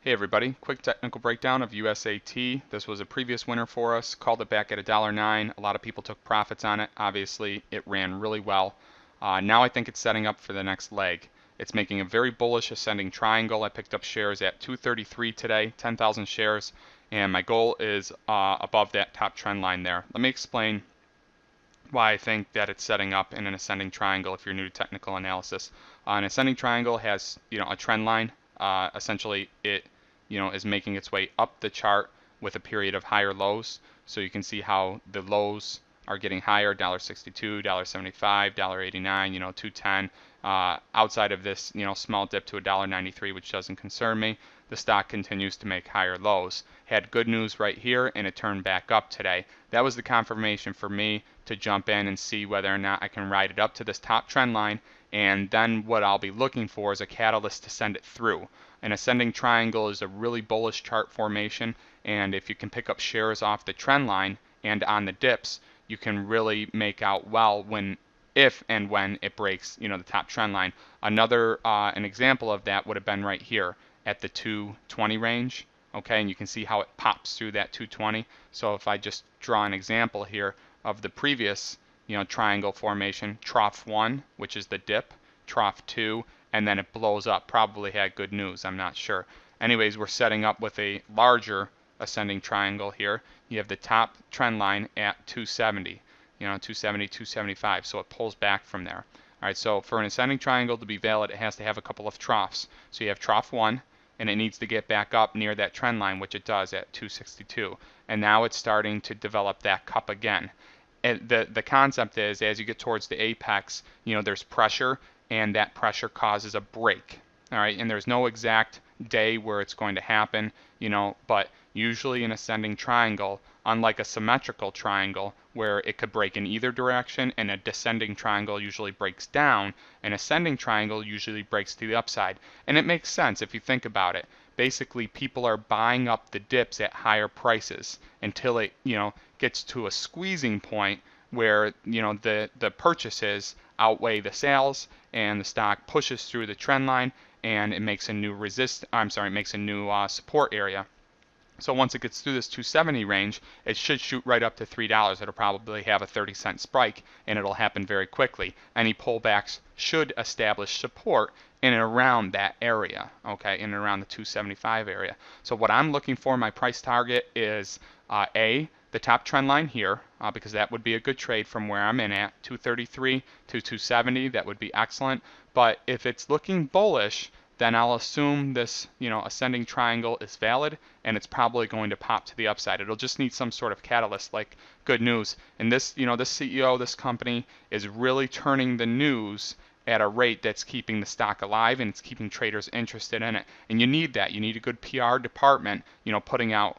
Hey everybody, quick technical breakdown of USAT. This was a previous winner for us, called it back at $1.09. A lot of people took profits on it. Obviously, it ran really well. Now I think it's setting up for the next leg. It's making a very bullish ascending triangle. I picked up shares at 233 today, 10,000 shares, and my goal is above that top trend line there. Let me explain why I think that it's setting up in an ascending triangle if you're new to technical analysis. An ascending triangle has, a trend line. Essentially, it, is making its way up the chart with a period of higher lows. So you can see how the lows are getting higher, $1.62, $1.75, $1.89, 210. Outside of this, small dip to $1.93, which doesn't concern me, the stock continues to make higher lows. Had good news right here, and it turned back up today. That was the confirmation for me to jump in and see whether or not I can ride it up to this top trend line, and then what I'll be looking for is a catalyst to send it through. An ascending triangle is a really bullish chart formation, and if you can pick up shares off the trend line and on the dips, you can really make out well if and when it breaks, the top trend line. An example of that would have been right here at the 220 range. Okay, and you can see how it pops through that 220. So if I just draw an example here of the previous, triangle formation, trough 1, which is the dip, trough 2, and then it blows up. Probably had good news, I'm not sure. Anyways, we're setting up with a larger ascending triangle here. You have the top trend line at 270, 270, 275, so it pulls back from there. All right, so for an ascending triangle to be valid, it has to have a couple of troughs. So you have trough 1, and it needs to get back up near that trend line, which it does at 262. And now it's starting to develop that cup again. And the concept is, as you get towards the apex, there's pressure, and that pressure causes a break. All right, and there's no exact day where it's going to happen, but usually an ascending triangle, unlike a symmetrical triangle where it could break in either direction, and a descending triangle usually breaks down, an ascending triangle usually breaks to the upside. And it makes sense if you think about it. Basically, people are buying up the dips at higher prices until it, gets to a squeezing point where, the purchases outweigh the sales, and the stock pushes through the trend line, and it makes a new support area. So once it gets through this 270 range, it should shoot right up to $3. It'll probably have a 30-cent spike, and it'll happen very quickly. Any pullbacks should establish support in and around that area, okay, in and around the 275 area. So what I'm looking for, my price target is the top trend line here, because that would be a good trade from where I'm in at, 233 to 270. That would be excellent. But if it's looking bullish, then I'll assume this, ascending triangle is valid, and it's probably going to pop to the upside. It'll just need some sort of catalyst, like good news. And this, this CEO, this company is really turning the news at a rate that's keeping the stock alive, and it's keeping traders interested in it. And you need that. You need a good PR department, putting out,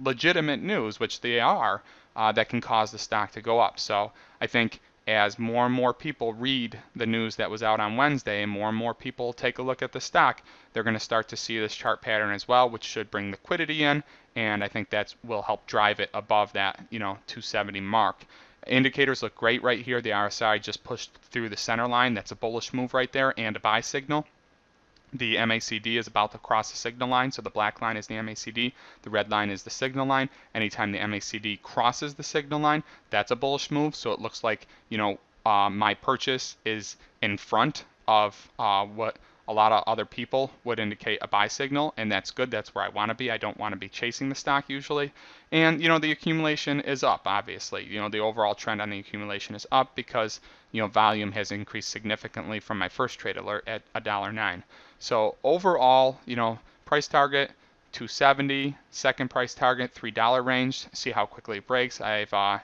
legitimate news, which they are, that can cause the stock to go up. So I think as more and more people read the news that was out on Wednesday, and more people take a look at the stock, they're going to start to see this chart pattern as well, which should bring liquidity in, and I think that will help drive it above that, 270 mark. Indicators look great right here. The RSI just pushed through the center line. That's a bullish move right there, and a buy signal. The MACD is about to cross the signal line, so the black line is the MACD, the red line is the signal line. Anytime the MACD crosses the signal line, that's a bullish move. So it looks like, my purchase is in front of what a lot of other people would indicate a buy signal, and that's good. That's where I want to be. I don't want to be chasing the stock usually. And, the accumulation is up, obviously. The overall trend on the accumulation is up because, volume has increased significantly from my first trade alert at $1.09. So overall, price target 270, second price target $3 range. See how quickly it breaks. I've a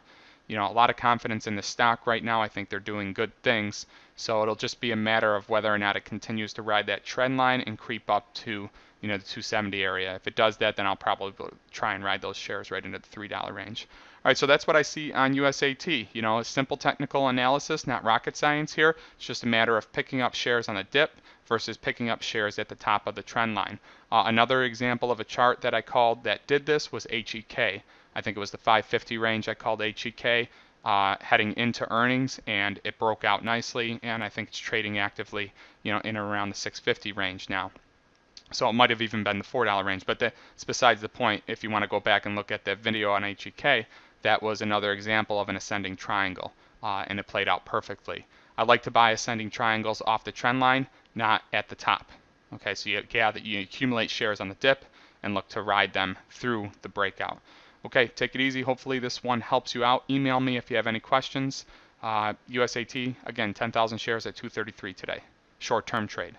lot of confidence in the stock right now. I think they're doing good things. So it'll just be a matter of whether or not it continues to ride that trend line and creep up to, the 270 area. If it does that, then I'll probably try and ride those shares right into the $3 range. All right, so that's what I see on USAT. A simple technical analysis, not rocket science here. It's just a matter of picking up shares on the dip versus picking up shares at the top of the trend line. Another example of a chart that I called that did this was HEK. I think it was the 550 range I called HEK, heading into earnings, and it broke out nicely, and I think it's trading actively, in and around the 650 range now. So it might have even been the $4 range, but that's besides the point. If you want to go back and look at the video on HEK, that was another example of an ascending triangle, and it played out perfectly. I like to buy ascending triangles off the trend line, not at the top. Okay, so you accumulate shares on the dip and look to ride them through the breakout. Okay, take it easy. Hopefully this one helps you out. Email me if you have any questions. USAT, again, 10,000 shares at 233 today. Short-term trade.